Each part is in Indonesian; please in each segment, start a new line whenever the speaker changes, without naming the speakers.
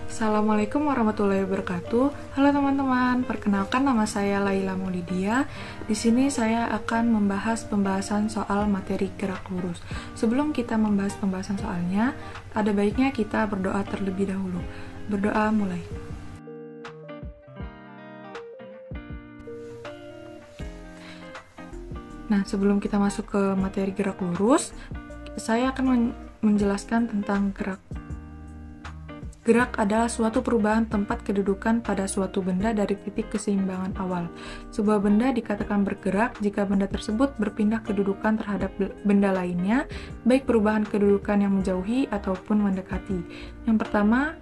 Assalamualaikum warahmatullahi wabarakatuh. Halo teman-teman, perkenalkan nama saya Laila Maulidia. Di sini saya akan membahas pembahasan soal materi gerak lurus. Sebelum kita membahas pembahasan soalnya, ada baiknya kita berdoa terlebih dahulu. Berdoa mulai. Nah, sebelum kita masuk ke materi gerak lurus, saya akan menjelaskan tentang gerak. Gerak adalah suatu perubahan tempat kedudukan pada suatu benda dari titik keseimbangan awal. Sebuah benda dikatakan bergerak jika benda tersebut berpindah kedudukan terhadap benda lainnya, baik perubahan kedudukan yang menjauhi ataupun mendekati. Yang pertama,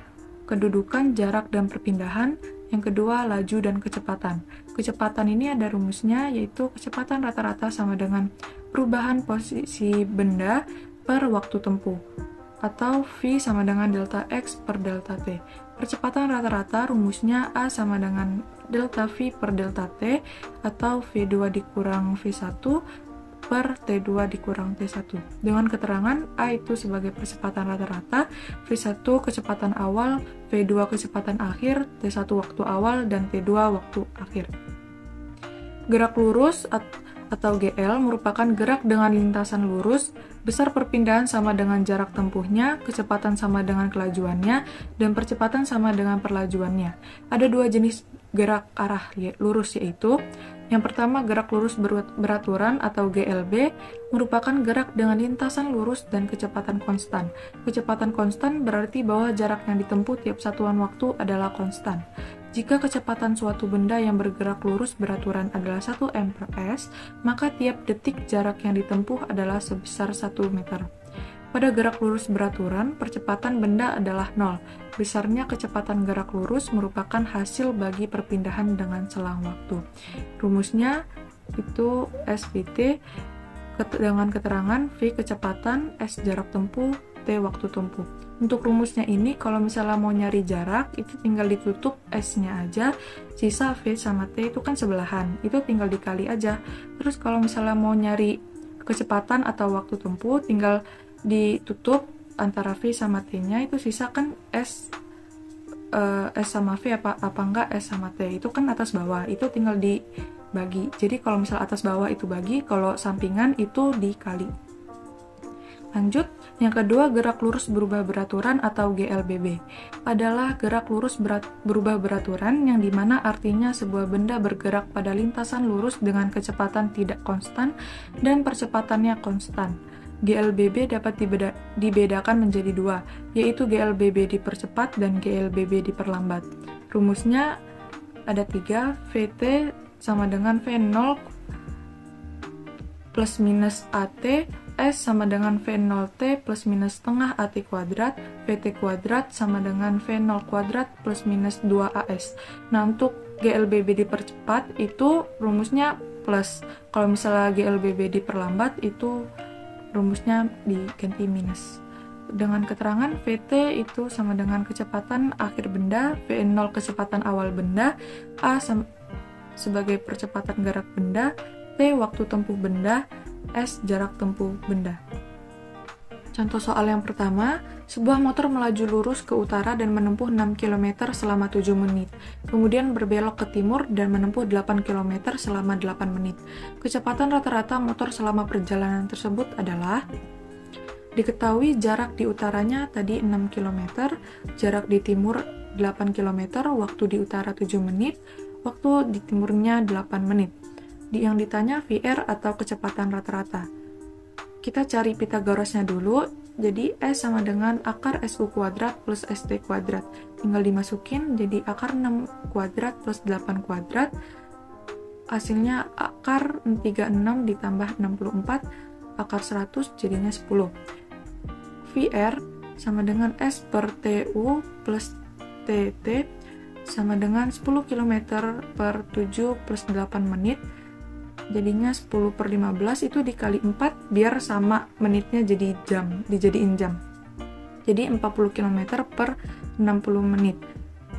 kedudukan, jarak, dan perpindahan. Yang kedua, laju dan kecepatan. Kecepatan ini ada rumusnya, yaitu kecepatan rata-rata sama dengan perubahan posisi benda per waktu tempuh, atau V sama dengan delta X per delta T. Percepatan rata-rata rumusnya A sama dengan delta V per delta T, atau V2 dikurang V1 per T2 dikurang T1. Dengan keterangan A itu sebagai percepatan rata-rata, V1 kecepatan awal, V2 kecepatan akhir, T1 waktu awal, dan T2 waktu akhir. Gerak lurus atau GL merupakan gerak dengan lintasan lurus, besar perpindahan sama dengan jarak tempuhnya, kecepatan sama dengan kelajuannya, dan percepatan sama dengan perlajuannya. Ada dua jenis gerak arah lurus, yaitu yang pertama, gerak lurus beraturan atau GLB merupakan gerak dengan lintasan lurus dan kecepatan konstan. Kecepatan konstan berarti bahwa jarak yang ditempuh tiap satuan waktu adalah konstan. Jika kecepatan suatu benda yang bergerak lurus beraturan adalah 1 m per s, maka tiap detik jarak yang ditempuh adalah sebesar 1 meter. Pada gerak lurus beraturan, percepatan benda adalah 0. Besarnya kecepatan gerak lurus merupakan hasil bagi perpindahan dengan selang waktu. Rumusnya itu SVT dengan keterangan V kecepatan, S jarak tempuh, T waktu tempuh. Untuk rumusnya ini, kalau misalnya mau nyari jarak, itu tinggal ditutup S-nya aja, sisa V sama T itu kan sebelahan, itu tinggal dikali aja. Terus kalau misalnya mau nyari kecepatan atau waktu tempuh, tinggal ditutup antara V sama T-nya, itu sisa kan S sama V apa enggak S sama T, itu kan atas bawah, itu tinggal dibagi. Jadi kalau misal atas bawah itu bagi, kalau sampingan itu dikali. Lanjut, yang kedua, gerak lurus berubah beraturan atau GLBB adalah gerak lurus berubah beraturan yang dimana artinya sebuah benda bergerak pada lintasan lurus dengan kecepatan tidak konstan dan percepatannya konstan. GLBB dapat dibedakan menjadi dua, yaitu GLBB dipercepat dan GLBB diperlambat. Rumusnya ada 3, VT sama dengan V0 plus minus AT, S sama dengan V0T plus minus setengah AT kuadrat, VT kuadrat sama dengan V0 kuadrat plus minus 2AS. Nah, untuk GLBB dipercepat itu rumusnya plus. Kalau misalnya GLBB diperlambat itu rumusnya diganti minus. Dengan keterangan VT itu sama dengan kecepatan akhir benda, V0 kecepatan awal benda, A sebagai percepatan gerak benda, T waktu tempuh benda, S jarak tempuh benda. Contoh soal yang pertama, sebuah motor melaju lurus ke utara dan menempuh 6 km selama 7 menit, kemudian berbelok ke timur dan menempuh 8 km selama 8 menit. Kecepatan rata-rata motor selama perjalanan tersebut adalah: diketahui jarak di utaranya tadi 6 km, jarak di timur 8 km, waktu di utara 7 menit, waktu di timurnya 8 menit. Yang ditanya VR atau kecepatan rata-rata. Kita cari Pythagorasnya dulu, jadi S sama dengan akar SU kuadrat plus ST kuadrat. Tinggal dimasukin, jadi akar 6 kuadrat plus 8 kuadrat. Hasilnya akar 36 ditambah 64, akar 100 jadinya 10. VR sama dengan S per TU plus TT sama dengan 10 km per 7 plus 8 menit. Jadinya 10 per 15 itu dikali 4 biar sama menitnya jadi jam, dijadiin jam. Jadi 40 km per 60 menit.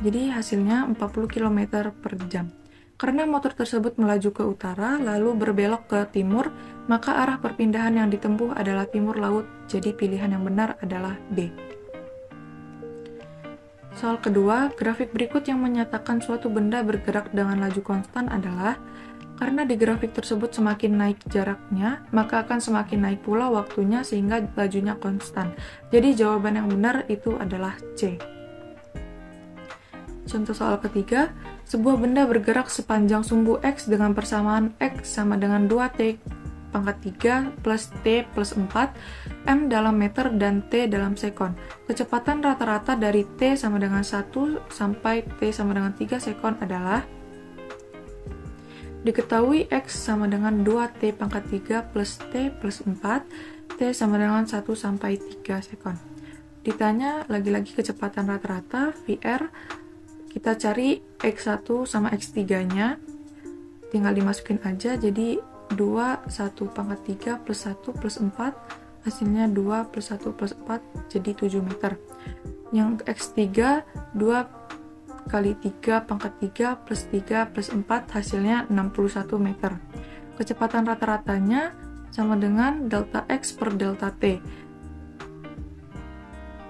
Jadi hasilnya 40 km per jam. Karena motor tersebut melaju ke utara lalu berbelok ke timur, maka arah perpindahan yang ditempuh adalah timur laut. Jadi pilihan yang benar adalah B. Soal kedua, grafik berikut yang menyatakan suatu benda bergerak dengan laju konstan adalah karena di grafik tersebut semakin naik jaraknya, maka akan semakin naik pula waktunya sehingga lajunya konstan. Jadi jawaban yang benar itu adalah C. Contoh soal ketiga, sebuah benda bergerak sepanjang sumbu X dengan persamaan X sama dengan 2T pangkat 3 plus T plus 4, M dalam meter dan T dalam sekon. Kecepatan rata-rata dari T sama dengan 1 sampai T sama dengan 3 sekon adalah diketahui X sama dengan 2T pangkat 3 plus T plus 4, T sama dengan 1 sampai 3 sekon. Ditanya lagi-lagi kecepatan rata-rata, VR, kita cari X1 sama X3-nya, tinggal dimasukin aja, jadi 2, 1 pangkat 3 plus 1 plus 4, hasilnya 2 plus 1 plus 4, jadi 7 meter. Yang X3, 2 kali 3 pangkat 3 plus 3 plus 4, hasilnya 61 meter. Kecepatan rata-ratanya sama dengan delta X per delta T.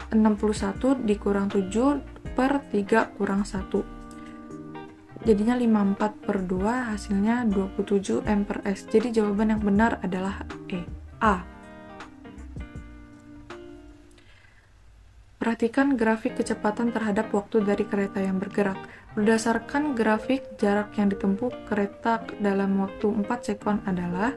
61 dikurang 7 per 3 kurang 1. Jadinya 54 per 2, hasilnya 27 M per S. Jadi jawaban yang benar adalah A. Perhatikan grafik kecepatan terhadap waktu dari kereta yang bergerak. Berdasarkan grafik, jarak yang ditempuh kereta dalam waktu 4 sekon adalah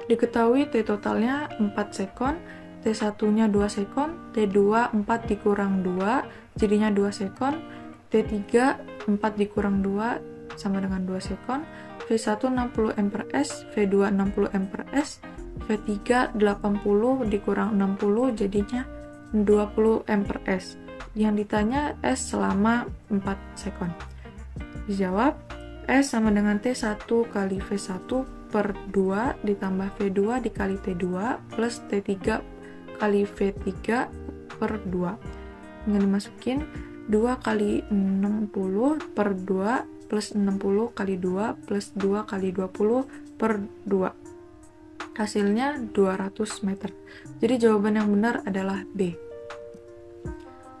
diketahui T totalnya 4 sekon, T1-nya 2 sekon, T2 4 dikurang 2, jadinya 2 sekon, T3 4 dikurang 2 sama dengan 2 sekon, V1 60 M per S, V2 60 M per S, V3 80 dikurang 60 jadinya 20 M per S. Yang ditanya S selama 4 sekon. Dijawab, S sama dengan T1 kali V1 per 2 ditambah V2 dikali T2 plus T3 kali V3 per 2. Tinggal dimasukin 2 kali 60 per 2 plus 60 kali 2 plus 2 kali 20 per 2. Hasilnya 200 meter. Jadi jawaban yang benar adalah B.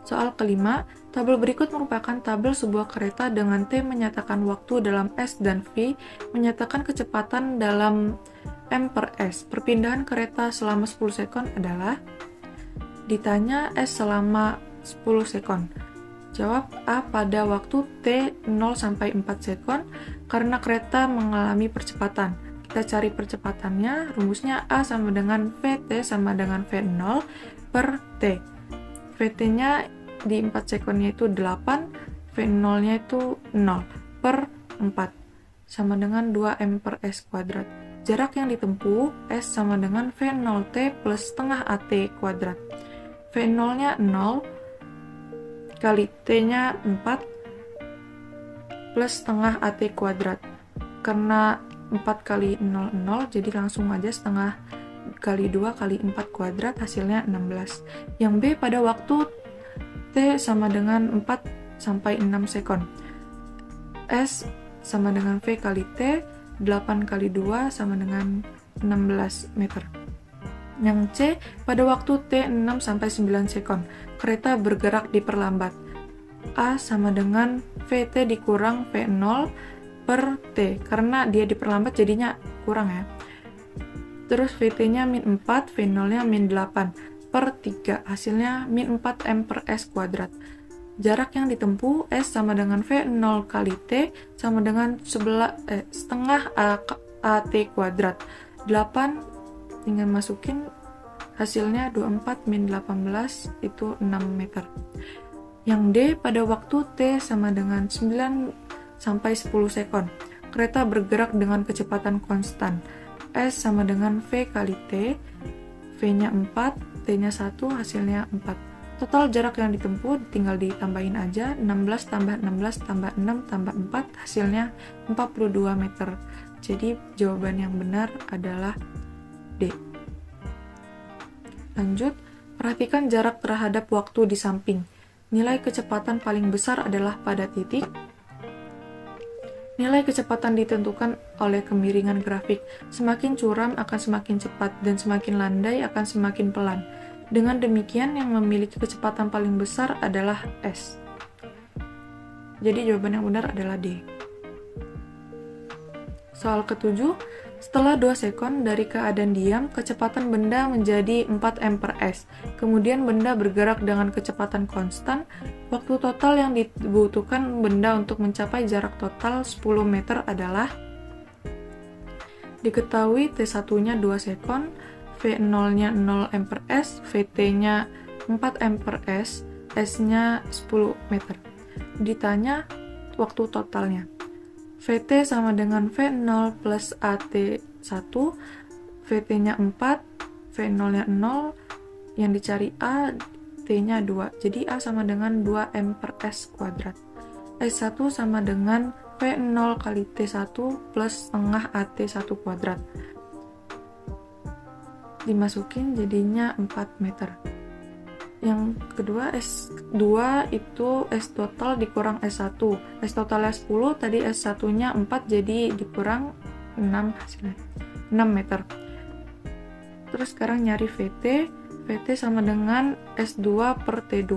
Soal kelima, tabel berikut merupakan tabel sebuah kereta dengan T menyatakan waktu dalam S dan V menyatakan kecepatan dalam M per S. Perpindahan kereta selama 10 sekon adalah ditanya S selama 10 sekon. Jawab A pada waktu T 0 sampai 4 sekon karena kereta mengalami percepatan. Kita cari percepatannya, rumusnya A sama dengan VT sama dengan V0 per T. VT-nya di 4 sekonnya itu 8, V0-nya itu 0 per 4 sama dengan 2M per S kuadrat. Jarak yang ditempuh S sama dengan V0T plus setengah AT kuadrat. V0-nya 0 kali T-nya 4 plus setengah AT kuadrat. Karena 4 kali 0, 0, jadi langsung aja setengah kali 2 kali 4 kuadrat, hasilnya 16. Yang B pada waktu T sama dengan 4 sampai 6 sekon. S sama dengan V kali T, 8 kali 2 sama dengan 16 meter. Yang C, pada waktu T 6 sampai 9 sekon, kereta bergerak diperlambat. A sama dengan VT dikurang V0 per T, karena dia diperlambat jadinya kurang ya. Terus VT-nya min 4, V0-nya min 8 per 3, hasilnya min 4 M per S kuadrat. Jarak yang ditempuh S sama dengan V0 kali T sama dengan setengah AT kuadrat. 8 tinggal masukin, hasilnya 24 min 18 itu 6 meter. Yang D pada waktu T sama dengan 9 sampai 10 sekon. Kereta bergerak dengan kecepatan konstan. S sama dengan V kali T, V-nya 4, T-nya 1, hasilnya 4. Total jarak yang ditempuh tinggal ditambahin aja, 16 tambah 16 tambah 6 tambah 4, hasilnya 42 meter. Jadi jawaban yang benar adalah D. Lanjut, perhatikan jarak terhadap waktu di samping. Nilai kecepatan paling besar adalah pada titik. Nilai kecepatan ditentukan oleh kemiringan grafik. Semakin curam akan semakin cepat dan semakin landai akan semakin pelan. Dengan demikian, yang memiliki kecepatan paling besar adalah S. Jadi jawaban yang benar adalah D. Soal ketujuh, setelah 2 sekon dari keadaan diam, kecepatan benda menjadi 4 m per s. Kemudian benda bergerak dengan kecepatan konstan. Waktu total yang dibutuhkan benda untuk mencapai jarak total 10 meter adalah: diketahui T1-nya 2 sekon, V0-nya 0 m per s, VT-nya 4 m per s, S-nya 10 meter. Ditanya waktu totalnya. VT sama dengan V0 plus AT1, VT-nya 4, V0-nya 0, yang dicari A, T-nya 2. Jadi A sama dengan 2 m per s kuadrat. S1 sama dengan V0 kali T1 plus setengah AT1 kuadrat. Dimasukin jadinya 4 meter. Yang kedua, S2 itu S total dikurang S1. S totalnya 10, tadi S1-nya 4, jadi dikurang 6 hasilnya. 6 meter. Terus sekarang nyari VT. VT sama dengan S2 per T2.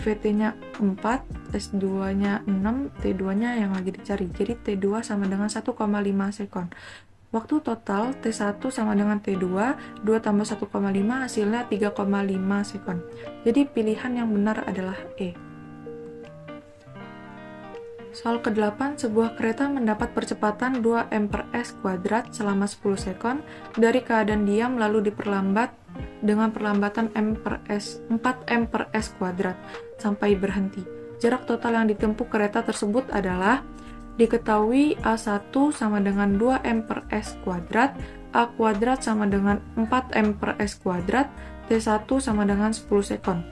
VT-nya 4, S2-nya 6, T2-nya yang lagi dicari. Jadi T2 sama dengan 1,5 sekon. Waktu total T1 sama dengan T2, 2 tambah 1,5 hasilnya 3,5 sekon. Jadi pilihan yang benar adalah E. Soal ke-8, sebuah kereta mendapat percepatan 2 m per s kuadrat selama 10 sekon dari keadaan diam lalu diperlambat dengan perlambatan 4 m per s kuadrat sampai berhenti. Jarak total yang ditempuh kereta tersebut adalah: diketahui A1 sama dengan 2 m per s kuadrat, A kuadrat sama dengan 4 m per s kuadrat, T1 sama dengan 10 sekon.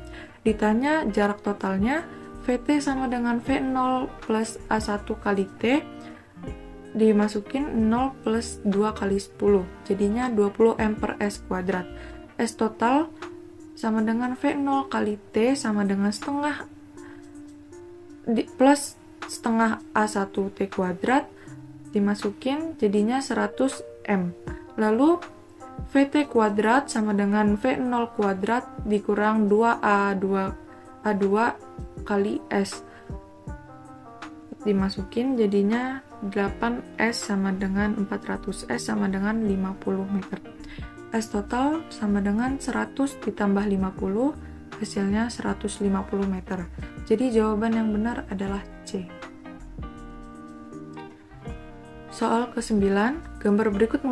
Ditanya jarak totalnya, VT sama dengan V0 plus A1 kali T, dimasukin 0 plus 2 kali 10, jadinya 20 m per s kuadrat. S total sama dengan V0 kali T sama dengan setengah plus setengah A1 T kuadrat, dimasukin jadinya 100 M. Lalu VT kuadrat sama dengan V0 kuadrat dikurang 2A2 kali S, dimasukin jadinya 8S sama dengan 400, S sama dengan 50 meter. S total sama dengan 100 ditambah 50, hasilnya 150 meter. Jadi jawaban yang benar adalah C. Soal ke-9, gambar berikut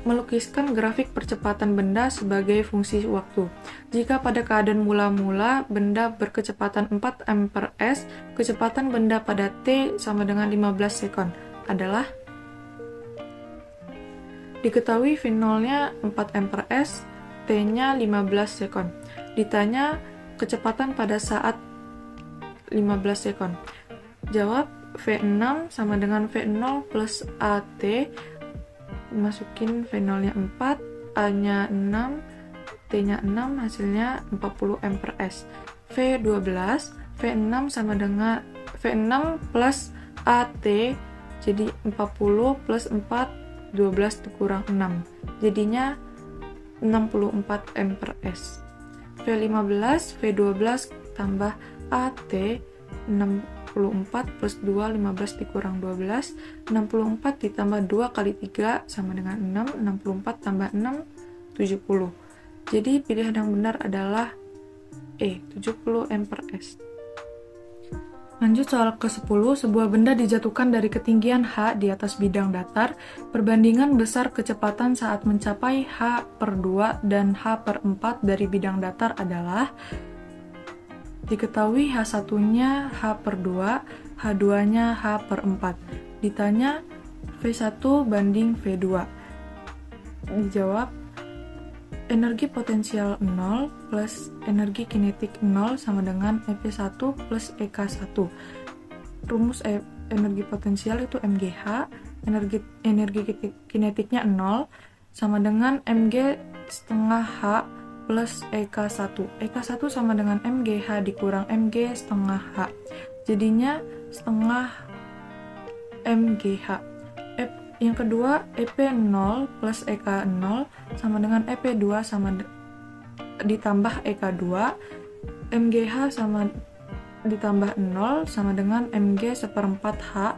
melukiskan grafik percepatan benda sebagai fungsi waktu. Jika pada keadaan mula-mula benda berkecepatan 4 m per s, kecepatan benda pada T sama dengan 15 sekon adalah: diketahui V0-nya 4 m per s, T-nya 15 sekon. Ditanya kecepatan pada saat 15 sekon. Jawab, V6 sama dengan V0 plus AT, masukin V0-nya 4, A-nya 6, T-nya 6, hasilnya 40 m per s. V12, V6 sama dengan V6 plus AT, jadi 40 plus 4, 12 dikurang 6, jadinya 64 m per s. V15, V12 tambah AT, 64 plus 2, 15 dikurang 12, 64 ditambah 2 kali 3 sama dengan 6, 64 tambah 6, 70. Jadi pilihan yang benar adalah E, 70 m per s. Lanjut soal ke-10, sebuah benda dijatuhkan dari ketinggian H di atas bidang datar, perbandingan besar kecepatan saat mencapai H per 2 dan H per 4 dari bidang datar adalah: diketahui H1-nya H per 2, H2-nya H per 4. Ditanya V1 banding V2. Dijawab, energi potensial 0 plus energi kinetik 0 sama dengan EP1 plus EK1. Rumus energi potensial itu MGH, energi kinetiknya 0 sama dengan MG setengah H plus EK1. EK1 sama dengan MGH dikurang MG setengah H. Jadinya setengah MGH. Yang kedua, EP0 plus EK0 sama dengan EP2 sama ditambah EK2, MGH sama ditambah 0 sama dengan MG seperempat H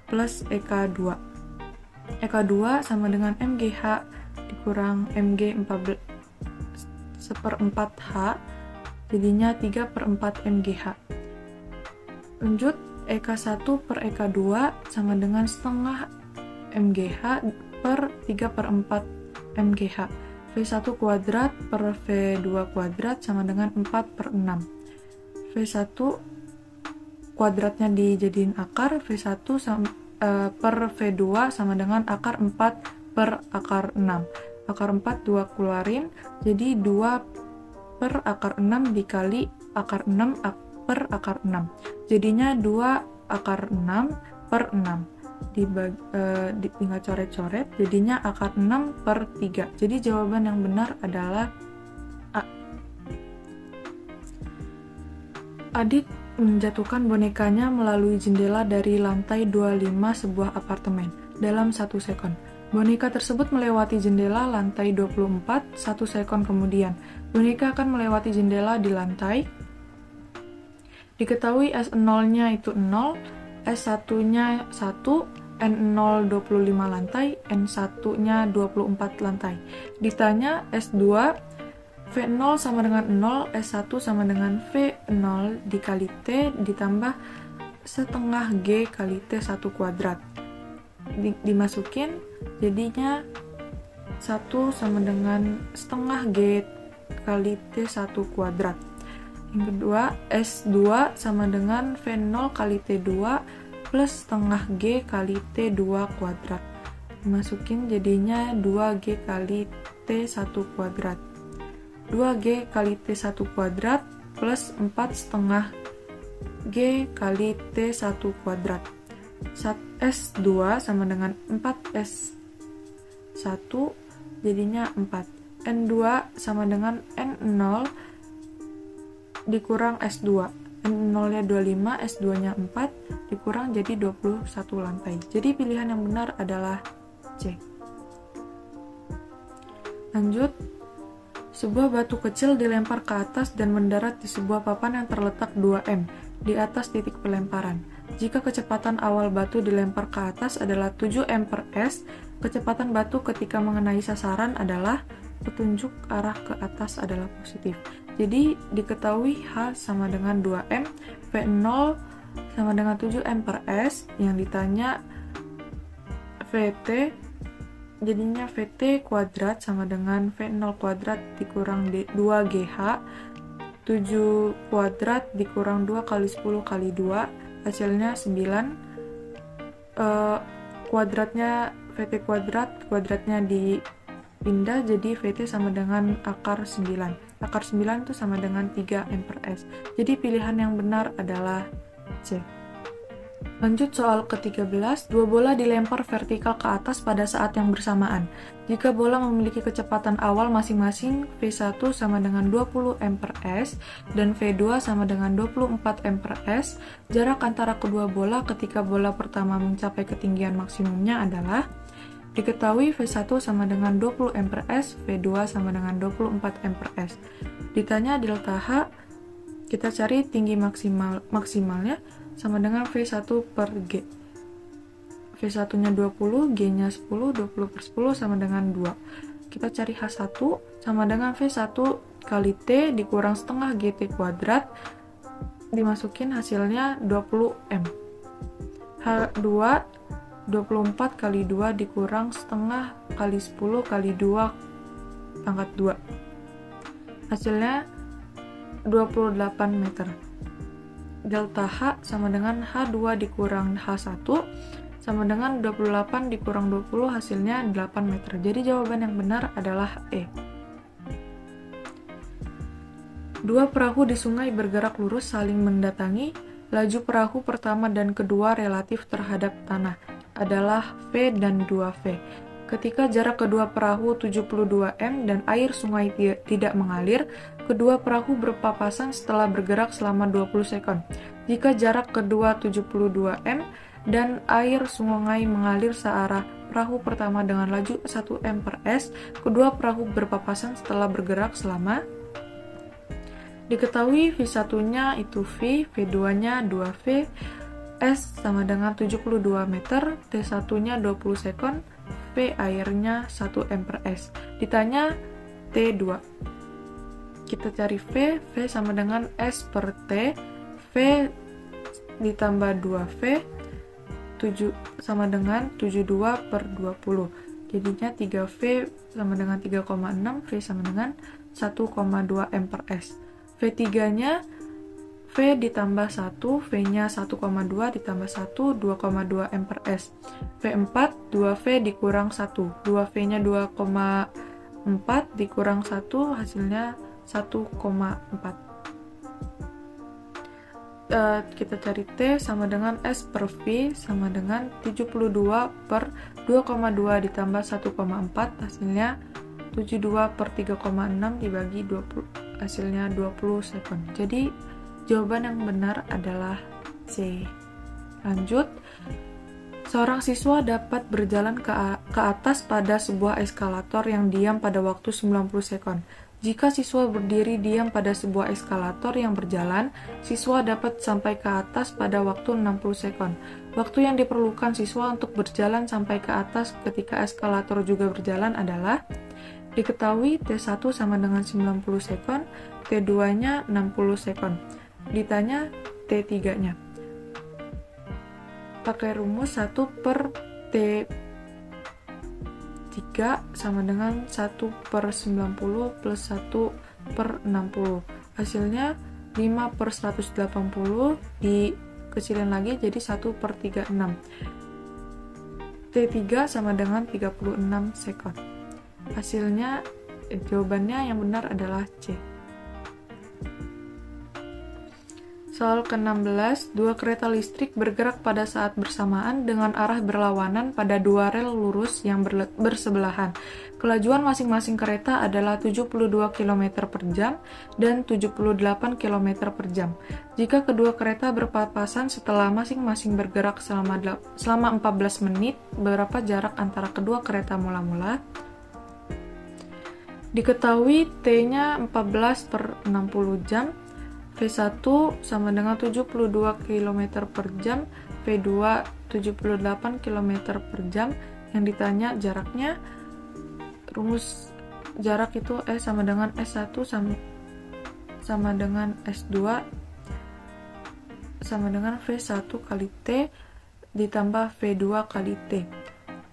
plus EK2. EK2 sama dengan MGH dikurang MG 14 seperempat H, jadinya 3/4 MGH. Lanjut, EK1 per EK2 sama dengan setengah MGH per 3/4 MGH. V1 kuadrat per V2 kuadrat sama dengan 4/6. V1 kuadratnya dijadiin akar, V1 per V2 sama dengan akar 4 per akar 6. Akar 4 2 keluarin, jadi 2 per akar 6 dikali akar 6 per akar 6. Jadinya 2 akar 6 per 6. Tinggal coret-coret, jadinya akar 6 per 3. Jadi jawaban yang benar adalah A. Adit menjatuhkan bonekanya melalui jendela dari lantai 25 sebuah apartemen dalam 1 sekon. Boneka tersebut melewati jendela lantai 24 1 sekon kemudian. Boneka akan melewati jendela di lantai. Diketahui S0-nya itu 0, S1-nya 1, N0 25 lantai, N1-nya 24 lantai. Ditanya S2, V0 sama dengan 0, S1 sama dengan V0 dikali T ditambah setengah G kali T1 kuadrat. Dimasukin, jadinya 1 sama dengan setengah G kali T1 kuadrat. Yang kedua, S2 sama dengan V0 kali T2 plus setengah G kali T2 kuadrat. Dimasukin jadinya 2G kali T1 kuadrat. 2G kali T1 kuadrat plus 4 setengah G kali T1 kuadrat. S2 sama dengan 4S1 jadinya 4. N2 sama dengan N0 dikurang S2. N0-nya 25, S2-nya 4, dikurang jadi 21 lantai. Jadi pilihan yang benar adalah C. Lanjut, sebuah batu kecil dilempar ke atas dan mendarat di sebuah papan yang terletak 2M di atas titik pelemparan. Jika kecepatan awal batu dilempar ke atas adalah 7M per S, kecepatan batu ketika mengenai sasaran adalah petunjuk arah ke atas adalah positif. Jadi diketahui H sama dengan 2M, V0 sama dengan 7M per S, yang ditanya VT, jadinya VT kuadrat sama dengan V0 kuadrat dikurang 2GH, 7 kuadrat dikurang 2 kali 10 kali 2, hasilnya 9. Kuadratnya VT kuadratnya dipindah jadi VT sama dengan akar 9. Akar 9 itu sama dengan 3M per S. Jadi pilihan yang benar adalah C. Lanjut soal ke-13, dua bola dilempar vertikal ke atas pada saat yang bersamaan. Jika bola memiliki kecepatan awal masing-masing, V1 sama dengan 20M per S dan V2 sama dengan 24M per S, jarak antara kedua bola ketika bola pertama mencapai ketinggian maksimumnya adalah diketahui V1 sama dengan 20M per S, V2 sama dengan 24M per S. Ditanya delta H, kita cari tinggi maksimalnya sama dengan V1 per G. V1-nya 20, G-nya 10, 20 per 10 sama dengan 2. Kita cari H1 sama dengan V1 kali T dikurang setengah GT kuadrat, dimasukin hasilnya 20M. H2 24 kali 2 dikurang setengah kali 10 kali 2 pangkat 2. Hasilnya 28 meter. Delta H sama dengan H2 dikurang H1 sama dengan 28 dikurang 20, hasilnya 8 meter. Jadi jawaban yang benar adalah E. Dua perahu di sungai bergerak lurus saling mendatangi. Laju perahu pertama dan kedua relatif terhadap tanah adalah V dan 2V. Ketika jarak kedua perahu 72M dan air sungai tidak mengalir, kedua perahu berpapasan setelah bergerak selama 20 sekon. Jika jarak kedua 72M dan air sungai mengalir searah perahu pertama dengan laju 1M per S, kedua perahu berpapasan setelah bergerak selama Diketahui V1-nya itu V, V2-nya 2V, S sama dengan 72 meter, T1-nya 20 sekon, V airnya 1 M per S. Ditanya T2. Kita cari V, V sama dengan S per T, V ditambah 2V, 7 sama dengan 72 per 20. Jadinya 3V sama dengan 3,6, V sama dengan 1,2 M per S. V3-nya V ditambah 1, V-nya 1,2 ditambah 1, 2,2 M per S. V4, 2V dikurang 1, 2V-nya 2,4 dikurang 1, hasilnya 1,4. Kita cari T sama dengan S per V sama dengan 72 per 2,2 ditambah 1,4, hasilnya 72 per 3,6 dibagi 20, hasilnya 20 sekon. Jadi jawaban yang benar adalah C. Lanjut, seorang siswa dapat berjalan ke atas pada sebuah eskalator yang diam pada waktu 90 sekon. Jika siswa berdiri diam pada sebuah eskalator yang berjalan, siswa dapat sampai ke atas pada waktu 60 sekon. Waktu yang diperlukan siswa untuk berjalan sampai ke atas ketika eskalator juga berjalan adalah: diketahui T1 sama dengan 90 sekon, T2-nya 60 sekon. Ditanya T3-nya. Pakai rumus 1 per T3 sama dengan 1 per 90 plus 1 per 60. Hasilnya 5 per 180, dikecilin lagi jadi 1 per 36. T3 sama dengan 36 sekon. Hasilnya, jawabannya yang benar adalah C. Soal ke-16, dua kereta listrik bergerak pada saat bersamaan dengan arah berlawanan pada dua rel lurus yang bersebelahan. Kelajuan masing-masing kereta adalah 72 km per jam dan 78 km per jam. Jika kedua kereta berpapasan setelah masing-masing bergerak selama 14 menit, berapa jarak antara kedua kereta mula-mula? Diketahui T-nya 14 per 60 jam, V1 sama dengan 72 km per jam, V2 78 km per jam. Yang ditanya jaraknya, rumus jarak itu S sama dengan S1 sama dengan S2 sama dengan V1 kali T ditambah V2 kali T.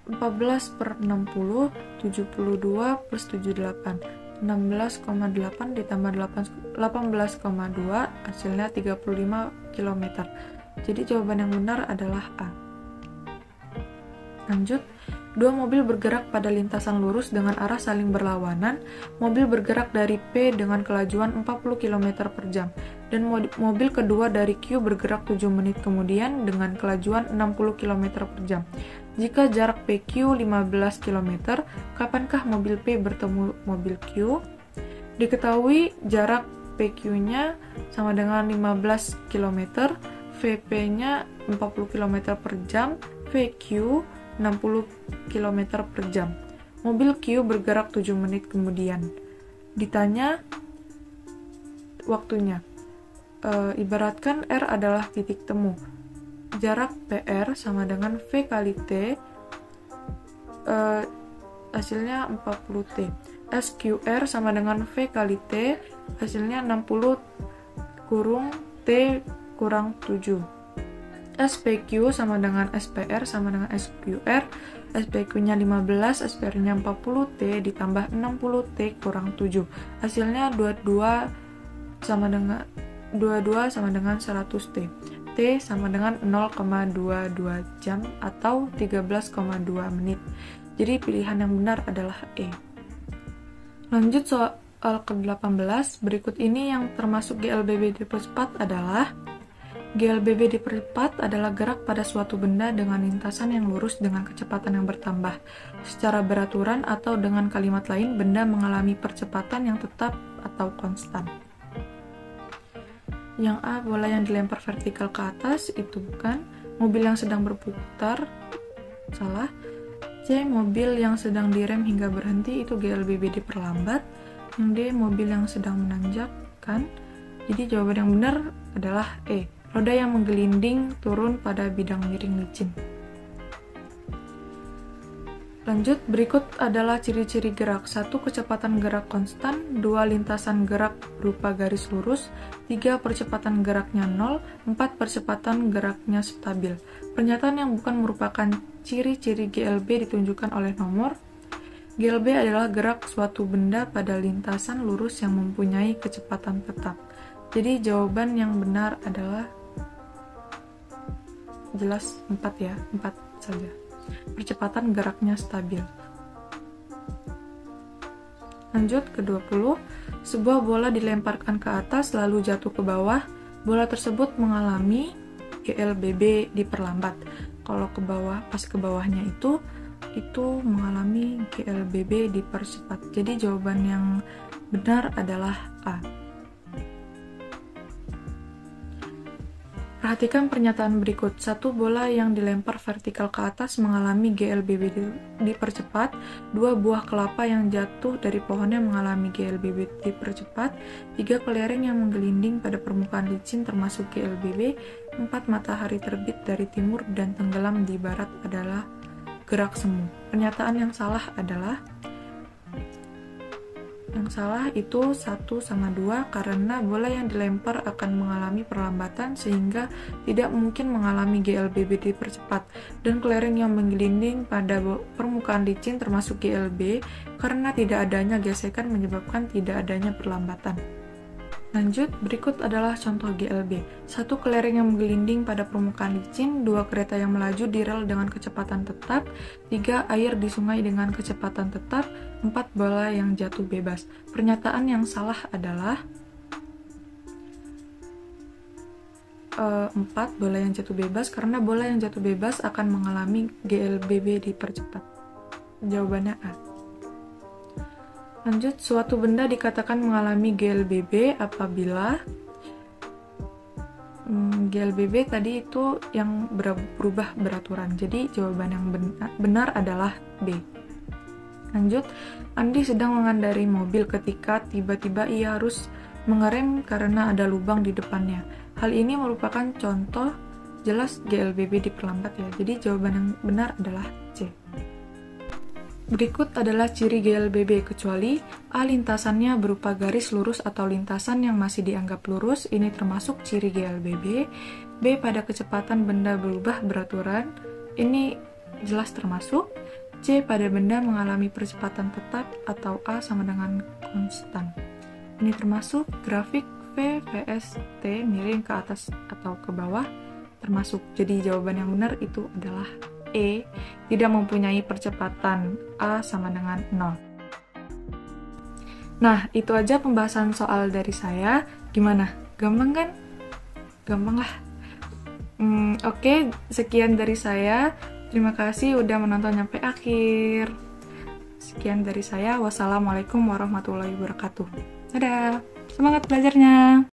14 per 60, 72 plus 78. 16,8 ditambah 18,2 hasilnya 35 km. Jadi jawaban yang benar adalah A. Lanjut, dua mobil bergerak pada lintasan lurus dengan arah saling berlawanan. Mobil bergerak dari P dengan kelajuan 40 km per jam dan mobil kedua dari Q bergerak 7 menit kemudian dengan kelajuan 60 km per jam. Jika jarak PQ 15 km, kapankah mobil P bertemu mobil Q? Diketahui jarak PQ-nya sama dengan 15 km, VP-nya 40 km per jam, VQ 60 km per jam. Mobil Q bergerak 7 menit kemudian. Ditanya waktunya. Ibaratkan R adalah titik temu. Jarak PR sama dengan V kali T, hasilnya 40T. SQR sama dengan V kali T, hasilnya 60 kurung T kurang 7. SPQ sama dengan SPR sama dengan SQR, SPQ-nya 15, SPR-nya 40T ditambah 60T kurang 7. Hasilnya 22 sama dengan 100T. T sama dengan 0,22 jam atau 13,2 menit. Jadi pilihan yang benar adalah E. Lanjut soal ke-18, berikut ini yang termasuk GLBB dipercepat adalah: GLBB dipercepat adalah gerak pada suatu benda dengan lintasan yang lurus dengan kecepatan yang bertambah. Secara beraturan atau dengan kalimat lain, benda mengalami percepatan yang tetap atau konstan. Yang A, bola yang dilempar vertikal ke atas, itu bukan. Mobil yang sedang berputar, salah. C, mobil yang sedang direm hingga berhenti, itu GLBB diperlambat. Yang D, mobil yang sedang menanjak, kan. Jadi jawaban yang benar adalah E. Roda yang menggelinding turun pada bidang miring licin. Lanjut, berikut adalah ciri-ciri gerak. 1. Kecepatan gerak konstan. 2. Lintasan gerak berupa garis lurus. 3. Percepatan geraknya 0. 4. Percepatan geraknya stabil. Pernyataan yang bukan merupakan ciri-ciri GLB ditunjukkan oleh nomor. GLB adalah gerak suatu benda pada lintasan lurus yang mempunyai kecepatan tetap. Jadi jawaban yang benar adalah jelas 4 ya, 4 saja. Percepatan geraknya stabil. Lanjut ke 20. Sebuah bola dilemparkan ke atas lalu jatuh ke bawah. Bola tersebut mengalami GLBB diperlambat. Kalau ke bawah, pas ke bawahnya itu mengalami GLBB dipercepat. Jadi jawaban yang benar adalah A. Perhatikan pernyataan berikut. 1. Bola yang dilempar vertikal ke atas mengalami GLBB dipercepat. 2. Buah kelapa yang jatuh dari pohonnya mengalami GLBB dipercepat. 3. Kelereng yang menggelinding pada permukaan licin termasuk GLBB. 4. Matahari terbit dari timur dan tenggelam di barat adalah gerak semu. Pernyataan yang salah adalah itu 1 sama 2 karena bola yang dilempar akan mengalami perlambatan sehingga tidak mungkin mengalami GLBB dipercepat, dan kelereng yang menggelinding pada permukaan licin termasuk GLB karena tidak adanya gesekan menyebabkan tidak adanya perlambatan. Lanjut, berikut adalah contoh GLB. 1. Kelereng yang menggelinding pada permukaan licin. 2. Kereta yang melaju di rel dengan kecepatan tetap. 3. Air di sungai dengan kecepatan tetap. 4. Bola yang jatuh bebas. Pernyataan yang salah adalah 4. Bola yang jatuh bebas karena bola yang jatuh bebas akan mengalami GLBB dipercepat. Jawabannya A. Lanjut, suatu benda dikatakan mengalami GLBB apabila GLBB tadi itu yang berubah beraturan. Jadi jawaban yang benar adalah B. Lanjut, Andi sedang mengendarai mobil ketika tiba-tiba ia harus mengerem karena ada lubang di depannya. Hal ini merupakan contoh jelas GLBB diperlambat ya. Jadi jawaban yang benar adalah C. Berikut adalah ciri GLBB kecuali A. Lintasannya berupa garis lurus atau lintasan yang masih dianggap lurus, ini termasuk ciri GLBB. B. Pada kecepatan benda berubah beraturan, ini jelas termasuk. C. Pada benda mengalami percepatan tetap atau A sama dengan konstan, ini termasuk. Grafik V, VS, T miring ke atas atau ke bawah termasuk. Jadi jawaban yang benar itu adalah E, tidak mempunyai percepatan. A sama dengan 0. Nah, itu aja pembahasan soal dari saya. Gimana? Gampang kan? Gampang lah. Oke, sekian dari saya. Terima kasih udah menonton sampai akhir. Sekian dari saya. Wassalamualaikum warahmatullahi wabarakatuh. Dadah! Semangat belajarnya!